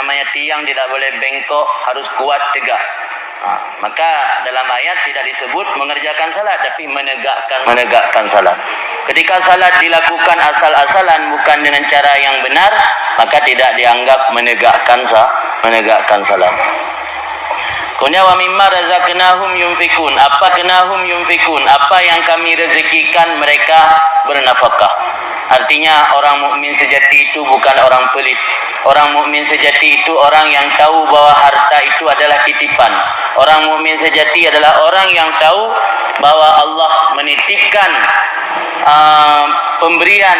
namanya tiang tidak boleh bengkok, harus kuat tegak. Maka dalam ayat tidak disebut mengerjakan salat, tapi menegakkan salat. Ketika salat dilakukan asal-asalan bukan dengan cara yang benar, maka tidak dianggap menegakkan salat. Kemudian wa mimma razaqnahum yunfikun. Apa kenahum yunfikun? Apa yang kami rezekikan mereka bernafkah. Artinya orang mukmin sejati itu bukan orang pelit. Orang mukmin sejati itu orang yang tahu bahwa harta itu adalah titipan. Orang mukmin sejati adalah orang yang tahu bahwa Allah menitipkan pemberian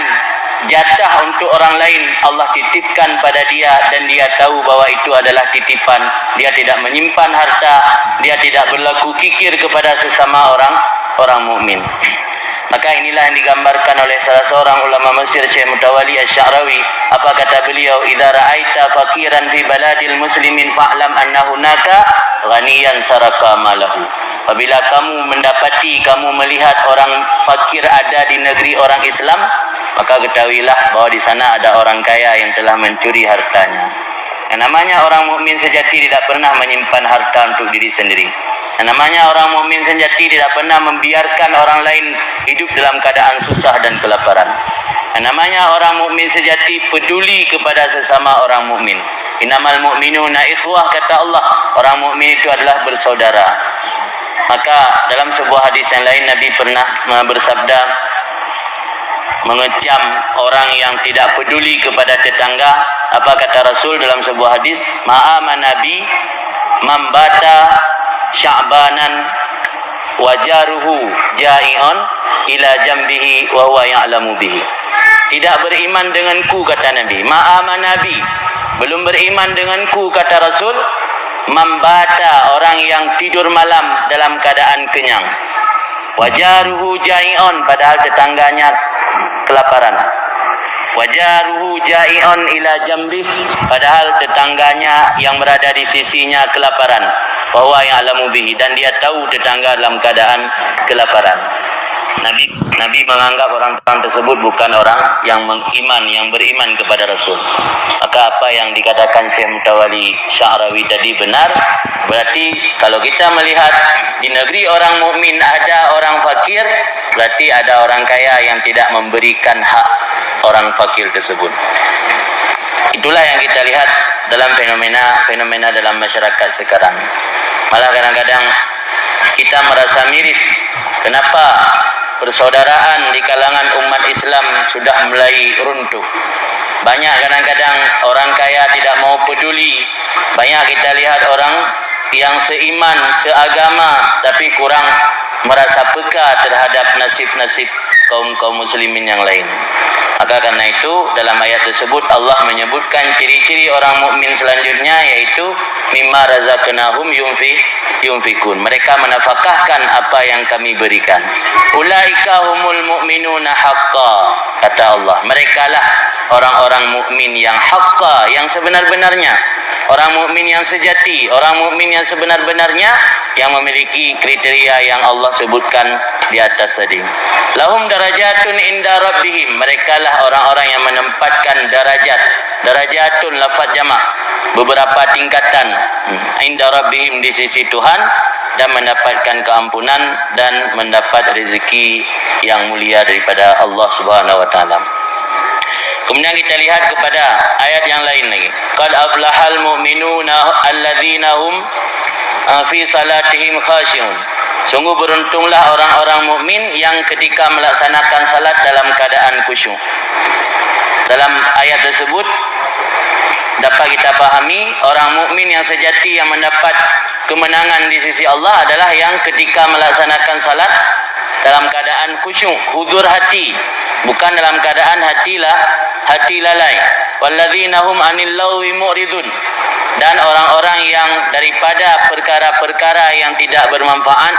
jatah untuk orang lain, Allah titipkan pada dia, dan dia tahu bahwa itu adalah titipan. Dia tidak menyimpan harta, dia tidak berlaku kikir kepada sesama orang mukmin. Maka inilah yang digambarkan oleh salah seorang ulama Mesir, Syekh Mutawalli Asy-Sya'rawi. Apa kata beliau? Idza ra'aita fakiran fi baladil muslimin fa'lam anna hunaka ghaniyan saraka malahu. Apabila kamu melihat orang fakir ada di negeri orang Islam, maka ketahuilah bahwa di sana ada orang kaya yang telah mencuri hartanya. Yang namanya orang mukmin sejati tidak pernah menyimpan harta untuk diri sendiri. Yang namanya orang mukmin sejati tidak pernah membiarkan orang lain hidup dalam keadaan susah dan kelaparan. Yang namanya orang mukmin sejati peduli kepada sesama orang mukmin. Innamal mu'minuna ikhwah, kata Allah. Orang mukmin itu adalah bersaudara. Maka dalam sebuah hadis yang lain Nabi pernah bersabda, mengecam orang yang tidak peduli kepada tetangga. Apa kata Rasul dalam sebuah hadis? Ma'ama Nabi mambata sya'banan wajaruhu ja'i'on ila jambihi wa huwa ya'lamu bihi. Tidak beriman denganku, kata Nabi. Ma'ama Nabi, belum beriman denganku, kata Rasul, mambata, orang yang tidur malam dalam keadaan kenyang, wajaruhu ja'i'on, padahal tetangganya kelaparan, wajaruhu ja'i'on ila jambih, padahal tetangganya yang berada di sisinya kelaparan, wa huwa ya'lamu bihi, dan dia tahu tetangga dalam keadaan kelaparan. Nabi menganggap orang tersebut bukan orang yang beriman kepada Rasul. Maka apa yang dikatakan Syekh Mutawalli Sya'rawi tadi benar. Berarti kalau kita melihat di negeri orang mukmin ada orang fakir, berarti ada orang kaya yang tidak memberikan hak orang fakir tersebut. Itulah yang kita lihat dalam fenomena dalam masyarakat sekarang. Malah kadang-kadang kita merasa miris. Kenapa persaudaraan di kalangan umat Islam sudah mulai runtuh? Banyak kadang-kadang orang kaya tidak mau peduli. Banyak kita lihat orang yang seiman, seagama, tapi kurang merasa peka terhadap nasib-nasib kaum muslimin yang lain. Maka karena itu dalam ayat tersebut Allah menyebutkan ciri-ciri orang mukmin selanjutnya, yaitu mimma razaqnahum yunfikun. Mereka menafkahkan apa yang kami berikan. Ulaika humul mu'minuna haqqan, kata Allah. Merekalah orang-orang mukmin yang haqqa, yang sebenar-benarnya. Orang mukmin yang sejati, orang mukmin yang sebenar-benarnya, yang memiliki kriteria yang Allah sebutkan di atas tadi. Lahum darajatun inda rabbihim. Merekalah orang-orang yang menempatkan darajatun, lafaz jamak, beberapa tingkatan, inda rabbihim, di sisi Tuhan, dan mendapatkan keampunan dan mendapat rezeki yang mulia daripada Allah Subhanahu wa taala. Kemudian kita lihat kepada ayat yang lain lagi. Qad aflahal mu'minuna alladzina hum fi salatihim khashi'un. Sungguh beruntunglah orang-orang mukmin yang ketika melaksanakan salat dalam keadaan khusyuk. Dalam ayat tersebut dapat kita pahami orang mukmin yang sejati yang mendapat kemenangan di sisi Allah adalah yang ketika melaksanakan salat dalam keadaan khusyuk, hudur hati, bukan dalam keadaan hati lalai. Walladzina hum 'anil lagwi mu'ridun. Dan orang-orang yang daripada perkara-perkara yang tidak bermanfaat,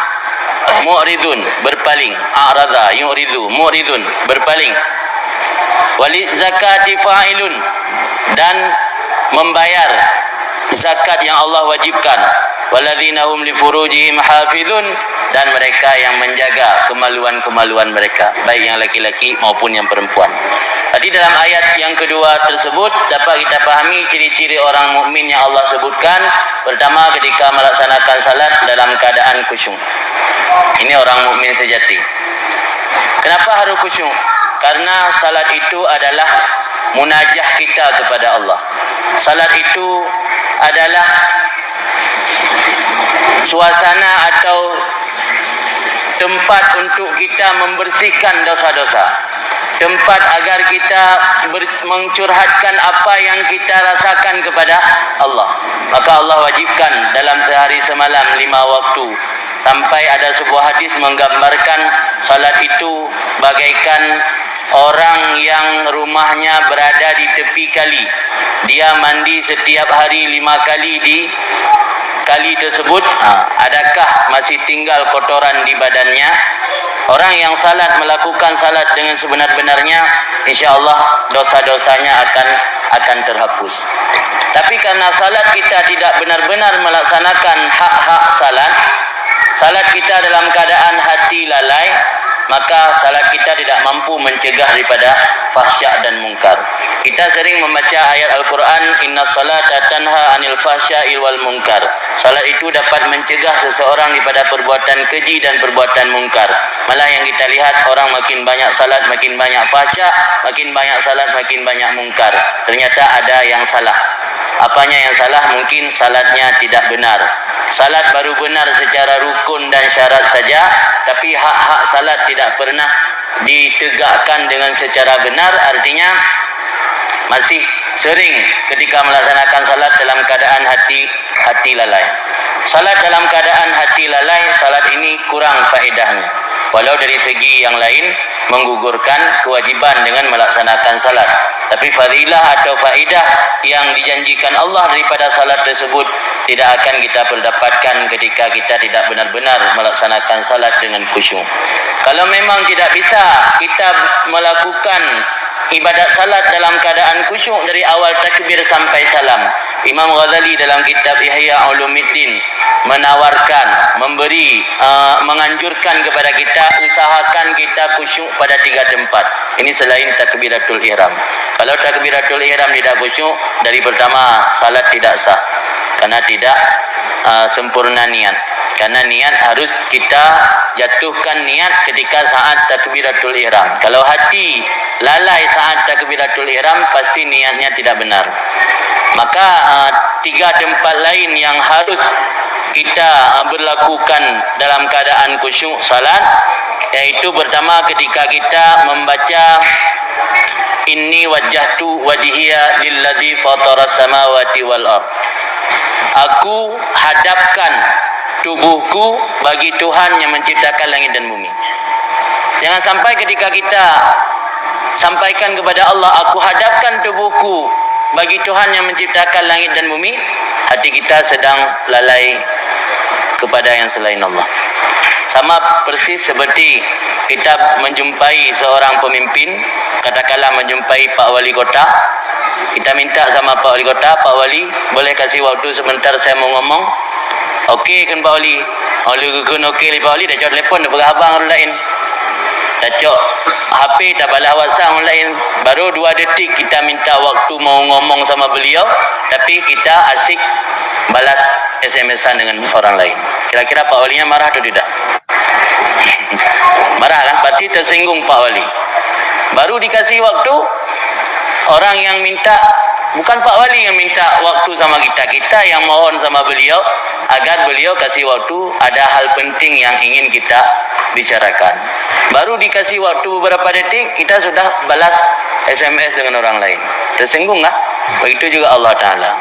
mu'ridun, berpaling. A'radha yu'ridu, mu'ridun, berpaling. Wali zakati fa'ilun, dan membayar zakat yang Allah wajibkan. walladzina hum li furujihim hafizun, dan mereka yang menjaga kemaluan-kemaluan mereka, baik yang laki-laki maupun yang perempuan. Jadi dalam ayat yang kedua tersebut dapat kita pahami ciri-ciri orang mukmin yang Allah sebutkan. Pertama, ketika melaksanakan salat dalam keadaan khusyuk. Ini orang mukmin sejati. Kenapa harus khusyuk? Karena salat itu adalah munajah kita kepada Allah. Salat itu adalah suasana atau tempat untuk kita membersihkan dosa-dosa, tempat agar kita mencurhatkan apa yang kita rasakan kepada Allah. Maka Allah wajibkan dalam sehari semalam 5 waktu. Sampai ada sebuah hadis menggambarkan salat itu bagaikan orang yang rumahnya berada di tepi kali. Dia mandi setiap hari 5 kali di kali tersebut. Adakah masih tinggal kotoran di badannya? Orang yang salat, melakukan salat dengan sebenar-benarnya, insya-Allah dosa-dosanya akan terhapus. Tapi karena salat kita tidak benar-benar melaksanakan hak-hak salat kita dalam keadaan hati lalai, maka salat kita tidak mampu mencegah daripada fahsya dan mungkar. Kita sering membaca ayat Al-Quran, inna salata tanha anil fahsya'i wal munkar. Salat itu dapat mencegah seseorang daripada perbuatan keji dan perbuatan mungkar. Malah yang kita lihat, orang makin banyak salat makin banyak fahsya, makin banyak salat makin banyak mungkar. Ternyata ada yang salah. Apanya yang salah? Mungkin salatnya tidak benar. Salat baru benar secara rukun dan syarat saja, tapi hak-hak salat tidak pernah ditegakkan dengan secara benar. Artinya masih sering ketika melaksanakan salat dalam keadaan hati lalai. Salat dalam keadaan hati lalai, salat ini kurang faedahnya. Walau dari segi yang lain menggugurkan kewajiban dengan melaksanakan salat, tapi fadilah atau faedah yang dijanjikan Allah daripada salat tersebut tidak akan kita dapatkan ketika kita tidak benar-benar melaksanakan salat dengan khusyuk. Kalau memang tidak bisa kita melakukan ibadat salat dalam keadaan khusyuk dari awal takbir sampai salam, Imam Ghazali dalam kitab Ihya Ulumuddin menawarkan, menganjurkan kepada kita, usahakan kita khusyuk pada 3 tempat. Ini selain takbiratul ihram. Kalau takbiratul ihram tidak khusyuk, dari pertama salat tidak sah, karena tidak sempurna niat. Karena niat harus kita jatuhkan niat ketika saat takbiratul ihram. Kalau hati lalai saat takbiratul ihram, pasti niatnya tidak benar. Maka 3 tempat lain yang harus kita berlakukan dalam keadaan khusyuk salat, yaitu pertama ketika kita membaca inni wajjahtu wajhiya lilladzi fataras samawati wal ardh. Aku hadapkan tubuhku bagi Tuhan yang menciptakan langit dan bumi. Jangan sampai ketika kita sampaikan kepada Allah, aku hadapkan tubuhku bagi Tuhan yang menciptakan langit dan bumi, hati kita sedang lalai kepada yang selain Allah. Sama persis seperti kita menjumpai seorang pemimpin, katakanlah menjumpai Pak Wali Kota. Kita minta sama Pak Wali Kota, Pak Wali boleh kasih waktu sebentar saya mau ngomong. Okey kan Pak Wali? Okey Pak Wali dah jawab telefon, dah berhabang orang lain. Dah cok HP, tak balas WhatsApp orang lain. Baru 2 detik kita minta waktu mau ngomong sama beliau, tapi kita asyik balas SMS-an dengan orang lain. Kira-kira Pak Walinya marah atau tidak? Marah kan? Berarti tersinggung Pak Wali. Baru dikasih waktu, orang yang minta, bukan Pak Wali yang minta waktu sama kita, kita yang mohon sama beliau agar beliau kasih waktu, ada hal penting yang ingin kita bicarakan. Baru dikasih waktu beberapa detik, kita sudah balas SMS dengan orang lain. Tersinggung tak? Begitu juga Allah Ta'ala.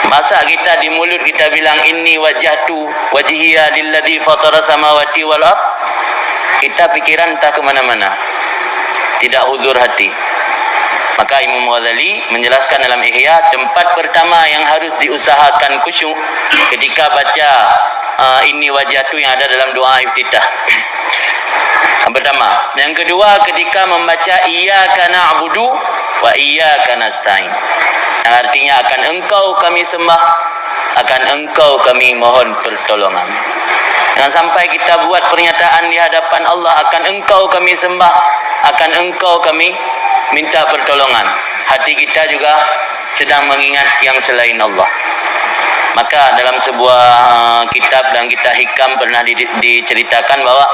Masa kita di mulut kita bilang inni wajjahtu wajhiya lilladzi fatara samawati wal ardh, kita pikiran entah ke mana-mana, tidak hudur hati. Maka Imam Ghazali menjelaskan dalam Ihya, tempat pertama yang harus diusahakan khusyuk ketika baca inni wajjahtu yang ada dalam doa iftitah. Yang pertama. Yang kedua, ketika membaca iyyaka na'budu wa iyyaka nasta'in, yang artinya akan engkau kami sembah akan engkau kami mohon pertolongan. Jangan sampai kita buat pernyataan di hadapan Allah, akan engkau kami sembah, akan engkau kami minta pertolongan. Hati kita juga sedang mengingat yang selain Allah. Maka dalam sebuah kitab dan kitab hikam pernah diceritakan bahwa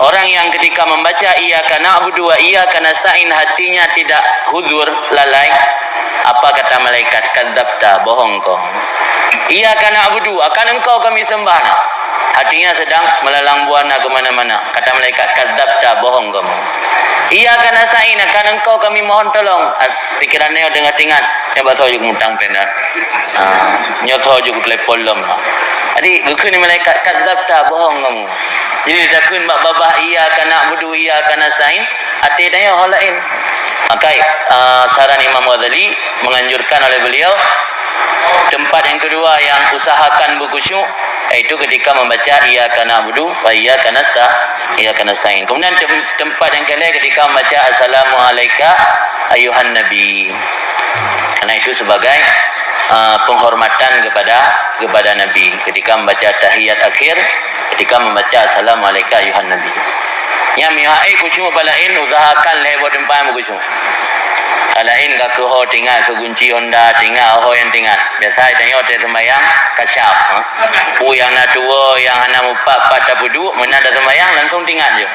orang yang ketika membaca iyyaka na'budu wa iyyaka nasta'in hatinya tidak huzur, lalai, apa kata malaikat? Kadzabta, bohong kau. Iyyaka na'budu, akan engkau kami sembah. Hatinya sedang melalang buana ke mana-mana. Kata malaikat, kadzabta, bohong kamu. Iyyaka nasta'in, akan engkau kami mohon tolong. Pikirannya dengar tingat, yang bahasa juga mutang tenda. Nyoto juga telepon lom. Jadi gukun malaikat, kadzabta, bohong kamu. Jadi takun bab babah iyyaka na'budu wa iyyaka nasta'in, hati dia hal lain. Maka saran Imam Ghazali menganjurkan oleh beliau, tempat yang kedua yang usahakan berkhusyuk iaitu ketika membaca iyyaka na'budu wa iyyaka nasta'in. Kemudian tempat yang kedua ketika membaca assalamu alayka ayuhan nabi. Karena itu sebagai penghormatan kepada nabi ketika membaca tahiyat akhir, ketika membaca assalamu alayka ayuhan nabi. Yang mihai khusyuk balain usahakan lewat tempat yang berkhusyuk. Alain ka ho tinggal ke kunci Honda tinggal ho yang tinggal. Biasa tanya hotel sembahyang kasyaf. Yang nak tua yang anak mupak pada budu mana ada sembahyang langsung tinggal je.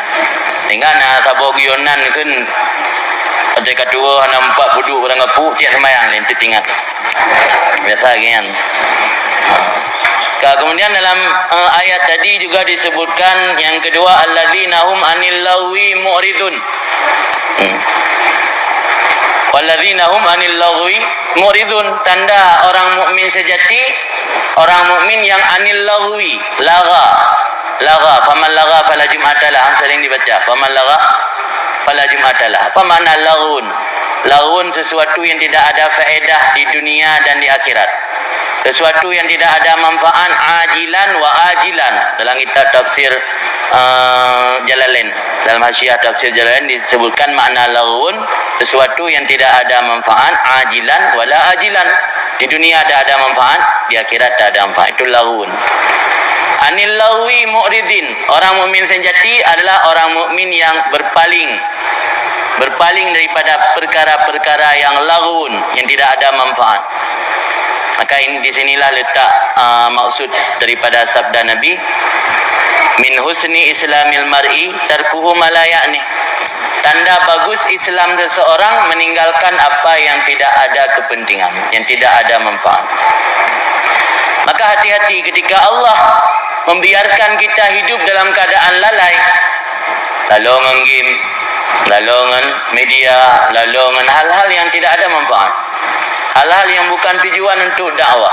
Tinggal nak sabo gionan kun hotel kedua anak mupak budu orang ngapu tiap sembahyang nanti tinggal. Biasa kan. Kemudian dalam ayat tadi juga disebutkan yang kedua alladzina hum anil lagwi mu'ridun. Walladzina hum anil lagwi mu'ridun, tanda orang mukmin sejati, orang mukmin yang anil lagwi, laga, faman laga fala jum'atalah, sering dibaca, faman laga fala jum'atalah. Apa makna lagun? Lagun sesuatu yang tidak ada faedah di dunia dan di akhirat. Sesuatu yang tidak ada manfaat ajilan wa ajilan. Dalam kitab tafsir Jalalain, dalam hasyiah tafsir Jalalain disebutkan makna lagun, sesuatu yang tidak ada manfaat ajilan wala ajilan. Di dunia ada manfaat, di akhirat tak ada manfaat. Itu lagun. Anil lagwi mu'ridin. Orang mukmin sejati adalah orang mukmin yang berpaling daripada perkara-perkara yang lagun, yang tidak ada manfaat. Maka ini di sinilah letak maksud daripada sabda Nabi, min husni islamil mar'i tarkuhu ma la ya'ni. Tanda bagus Islam seseorang meninggalkan apa yang tidak ada kepentingan, yang tidak ada manfaat. Maka hati-hati ketika Allah membiarkan kita hidup dalam keadaan lalai, lalu game, lalu media, lalu hal-hal yang tidak ada manfaat, hal-hal yang bukan tujuan untuk dakwah,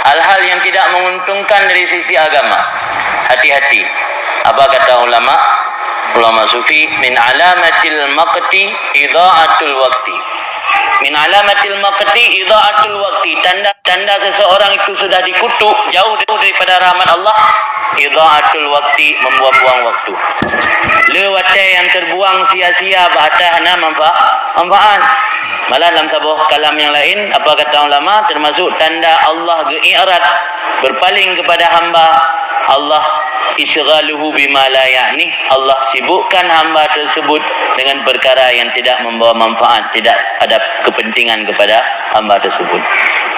hal-hal yang tidak menguntungkan dari sisi agama. Hati-hati. Apa kata ulama sufi, min alamatil maqti idha'atul waqti. Min alamatil maqti idha'atul waqti. Tanda seseorang itu sudah dikutuk, jauh daripada rahmat Allah, idha'atul waqti, membuang-buang waktu. Lewatnya yang terbuang sia-sia bahata hana manfaat. Malah dalam sebuah kalam yang lain, apa kata ulama, termasuk tanda Allah ge'irat, berpaling kepada hamba, Allah isghaluhu bima la ya'ni, Allah sibukkan hamba tersebut dengan perkara yang tidak membawa manfaat, tidak ada kepentingan kepada hamba tersebut.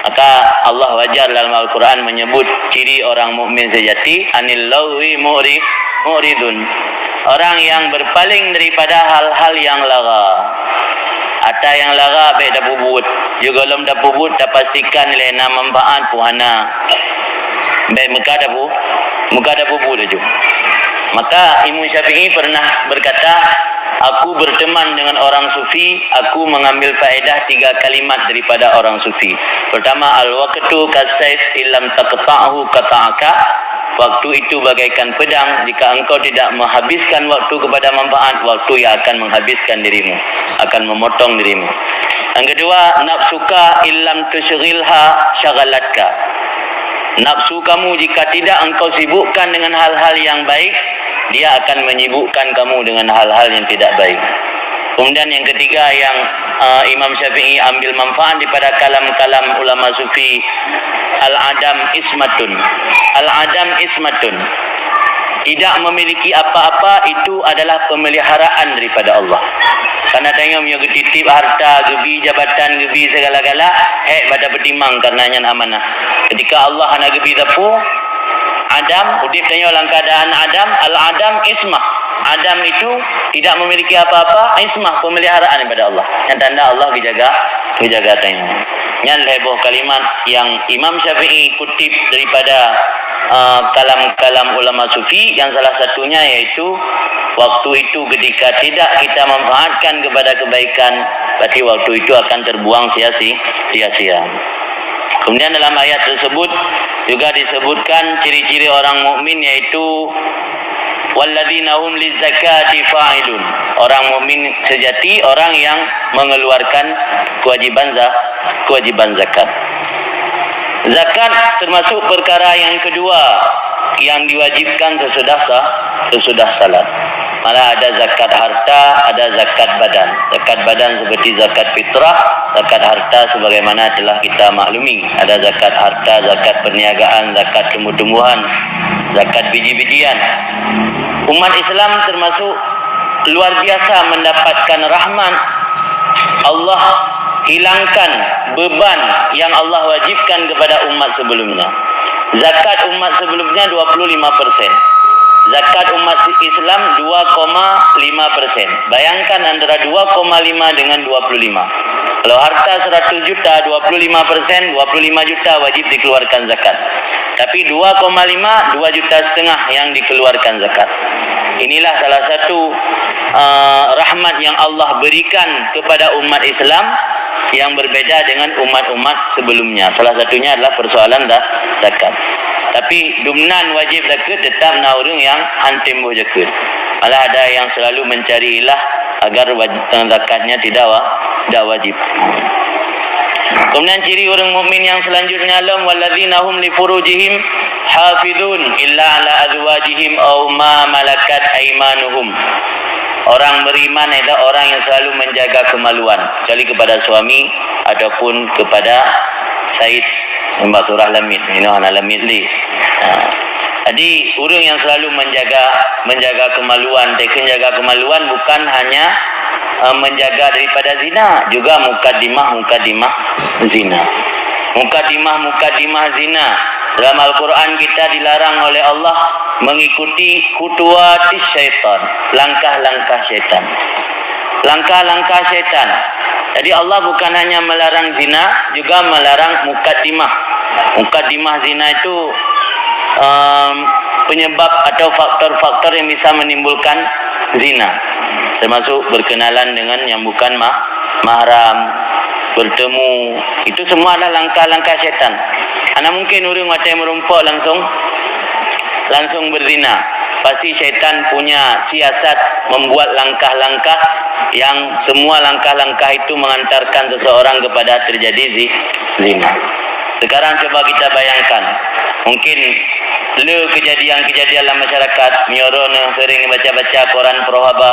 Maka Allah wajar dalam Al-Quran menyebut ciri orang mukmin sejati, anil lagwi mu'ridun, orang yang berpaling daripada hal-hal yang laga. Ada yang laga baik dah bubut, juga belum dah bubut dah pastikan lena manfaat puhana. Baik muka dah bubut aja. Maka Imam Syafi'i pernah berkata, aku berteman dengan orang sufi, aku mengambil faedah 3 kalimat daripada orang sufi. Pertama, al-waqtu kasayf illam taqta'hu qata'aka. Waktu itu bagaikan pedang, jika engkau tidak menghabiskan waktu kepada manfaat, waktu yang akan menghabiskan dirimu, akan memotong dirimu. Yang kedua, nafsuka illam tusyghilha syagalatka. Nafsu kamu jika tidak engkau sibukkan dengan hal-hal yang baik, dia akan menyibukkan kamu dengan hal-hal yang tidak baik. Kemudian yang ketiga yang Imam Syafi'i ambil manfaat daripada kalam-kalam ulama sufi. Al-adam ismatun. Al-adam ismatun. Tidak memiliki apa-apa itu adalah pemeliharaan daripada Allah. Karena tengok punya getitip harta, gebi jabatan, gebi segala-gala, pada bertimang karenanya amanah. Ketika Allah nak gebi tapu, Adam, udip tengok dalam keadaan Adam, al-adam ismah. Adam itu tidak memiliki apa-apa, ismah, pemeliharaan daripada Allah. Yang tanda Allah dijaga tengok. Yang leboh kalimat yang Imam Syafi'i kutip daripada kalam-kalam ulama sufi, yang salah satunya yaitu waktu itu ketika tidak kita memanfaatkan kepada kebaikan, berarti waktu itu akan terbuang sia-sia. Kemudian dalam ayat tersebut juga disebutkan ciri-ciri orang mukmin, yaitu walladzina hum lizakati fa'ilun. Orang mukmin sejati orang yang mengeluarkan kewajiban zakat. Zakat termasuk perkara yang kedua yang diwajibkan sesudah salat. Malah ada zakat harta, ada zakat badan. Zakat badan seperti zakat fitrah, zakat harta sebagaimana telah kita maklumi. Ada zakat harta, zakat perniagaan, zakat tumbuh-tumbuhan, zakat biji-bijian. Umat Islam termasuk luar biasa mendapatkan rahmat Allah, hilangkan beban yang Allah wajibkan kepada umat sebelumnya. Zakat umat sebelumnya 25%. Zakat umat Islam 2,5%. Bayangkan antara 2,5 dengan 25. Kalau harta 100 juta, 25%, 25 juta wajib dikeluarkan zakat. Tapi 2,5, 2,5 juta yang dikeluarkan zakat. Inilah salah satu rahmat yang Allah berikan kepada umat Islam yang berbeda dengan umat-umat sebelumnya. Salah satunya adalah persoalan zakat. Tapi dumnan wajib zakat tetap na orang yang antim boh zakat. Malah ada yang selalu mencari ilah agar zakatnya tidak wajib. Kemudian ciri orang mukmin yang selanjutnya, lam walladzina hum li furujihim hafizun illa ala azwajihim aw ma malakat aymanuhum. Orang beriman adalah orang yang selalu menjaga kemaluan, kecuali kepada suami ataupun kepada Said Mbak Surah Lamid. Ini anak Lamid li. Jadi orang yang selalu menjaga kemaluan, teken jaga kemaluan bukan hanya menjaga daripada zina, juga mukaddimah zina. Mukaddimah zina. Dalam Al-Quran kita dilarang oleh Allah mengikuti khutuwatis syaitan, langkah-langkah syaitan. Langkah-langkah syaitan. Jadi Allah bukan hanya melarang zina, juga melarang mukaddimah. Mukaddimah zina itu penyebab atau faktor-faktor yang bisa menimbulkan zina. Termasuk berkenalan dengan yang bukan mahram, bertemu, itu semua adalah langkah-langkah syaitan. Ana mungkin orang mata merompak langsung berzina. Pasti syaitan punya siasat membuat langkah-langkah yang semua langkah-langkah itu mengantarkan seseorang kepada terjadi zina. Sekarang coba kita bayangkan, mungkin kejadian-kejadian dalam masyarakat, nyorong sering baca-baca koran Prohaba.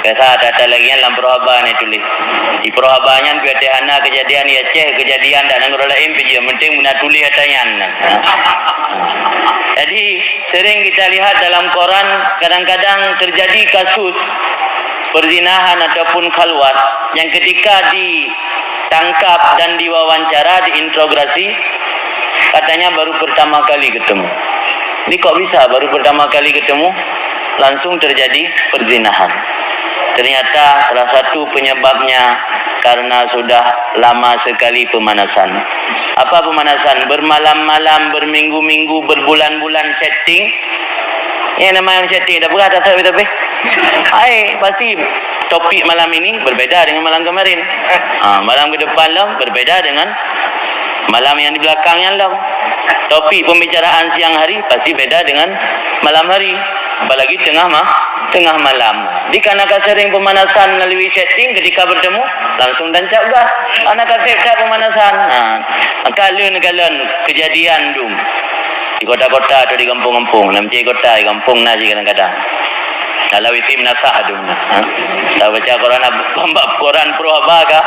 Biasa ada lagi yang dalam Prohaba ni tulis. Di Prohabanya biatehana kejadian ya kejadian dan negara lain pergi, penting guna tulis atayan. Jadi sering kita lihat dalam koran kadang-kadang terjadi kasus perzinahan ataupun khalwat yang ketika ditangkap dan diwawancara, diinterogasi, katanya baru pertama kali ketemu. Ini kok bisa baru pertama kali ketemu langsung terjadi perzinahan? Ternyata salah satu penyebabnya karena sudah lama sekali pemanasan. Apa pemanasan? Bermalam-malam, berminggu-minggu, berbulan-bulan setting. Yang namanya setting, dah berat tak tapi. Pasti topik malam ini berbeda dengan malam kemarin. Malam ke depan lah berbeda dengan malam yang di belakangnya lah. Topik pembicaraan siang hari pasti beda dengan malam hari. Apalagi tengah malam. Dikarenakan sering pemanasan melalui setting, ketika bertemu langsung tancap gas. Anak tak pemanasan. Maka galon kejadian dum di kota-kota atau di kampung-kampung. Nampak kota, di kampung nasi kadang-kadang. Kalau itu menasah adum. Tak baca Quran, bambak Quran pro abaka.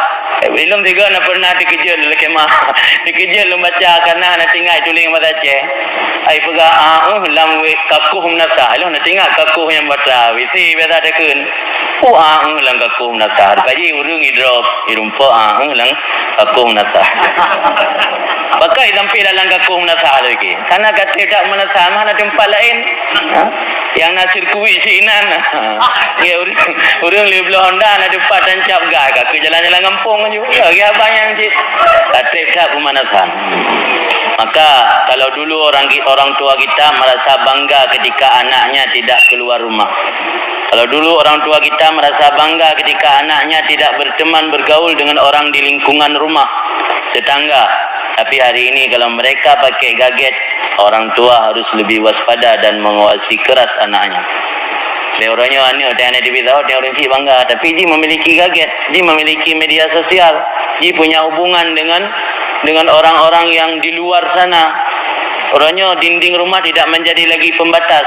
Belum tiga nak pernah dikejel lagi mah. Dikejel lu baca karena nak tinggal tuling mata ce. Ai pega lam kakuh menasah. Lu nak tinggal kakuh yang baca. Wisi beda dekun. Lang kakuh menasah. Kaji urung idrop irumpo lang kakuh menasah. Pakai sampai dalam kakuh menasah lagi. Karena kata tak menasah mana tempat lain. Yang nasir kuih si inan. Ya urang li belah Honda na depan dan cap gah ke jalan-jalan kampung juga. Ya banyak cik. Kata tak pemanasan. Maka kalau dulu orang tua kita merasa bangga ketika anaknya tidak keluar rumah. Kalau dulu orang tua kita merasa bangga ketika anaknya tidak berteman bergaul dengan orang di lingkungan rumah, tetangga. Tapi hari ini kalau mereka pakai gadget, orang tua harus lebih waspada dan mengawasi keras anaknya. Dia orangnya ni orang di bidau, dia orang si bangga. Tapi dia memiliki gadget, dia memiliki media sosial, dia punya hubungan dengan orang-orang yang di luar sana. Orangnya dinding rumah tidak menjadi lagi pembatas.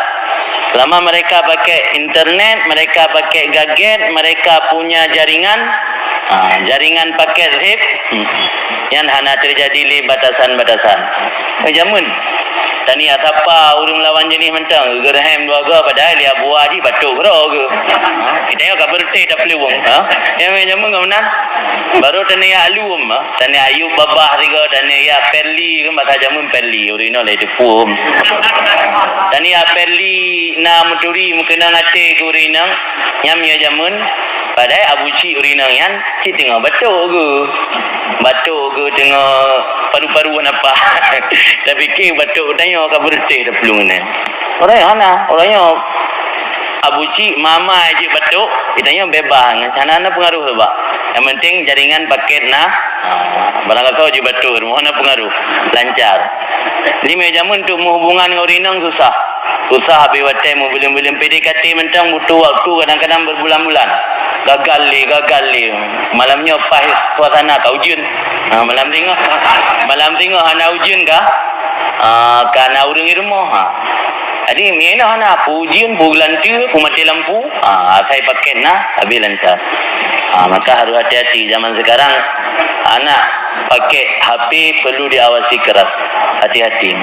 Selama mereka pakai internet, mereka pakai gadget, mereka punya jaringan, jaringan paket zip, yang hanya terjadi li batasan-batasan. Jamun. Tani asapa urung lawan jenis mentang gerhem dua ga padahal dia buah di batuk bro ke. Kita yo ka berteh dah peluang yang jamun ngaunan baru tani alum tani ayub babah tiga tani ya perli ke mata jamun perli urino le depum. Tani ya perli na muturi mukena ngate ke urino nyam ya jamun padahal abu ci urino yan ci tengah batuk ke tengah paru-paru apa. Tapi ke batuk tanya ka berteh dah pelung ni. Orangnya abu ci mama aje batuk, ditanya bebas. Sana ana pengaruh sebab. Yang penting jaringan paket barang kau je batuk, mana pengaruh. Lancar. Jadi jamun untuk hubungan dengan orang susah. Susah habis watai mau belum PDKT mentang butuh waktu kadang-kadang berbulan-bulan. Gagal li. Malamnya pahit suasana kau ujian. Malam tengok hana ujian kah? Kana urang rumah. Jadi mina hana ujian bulan tu mati lampu. Saya pakai habis lancar. Maka harus hati-hati zaman sekarang anak pakai HP perlu diawasi keras. Hati-hati.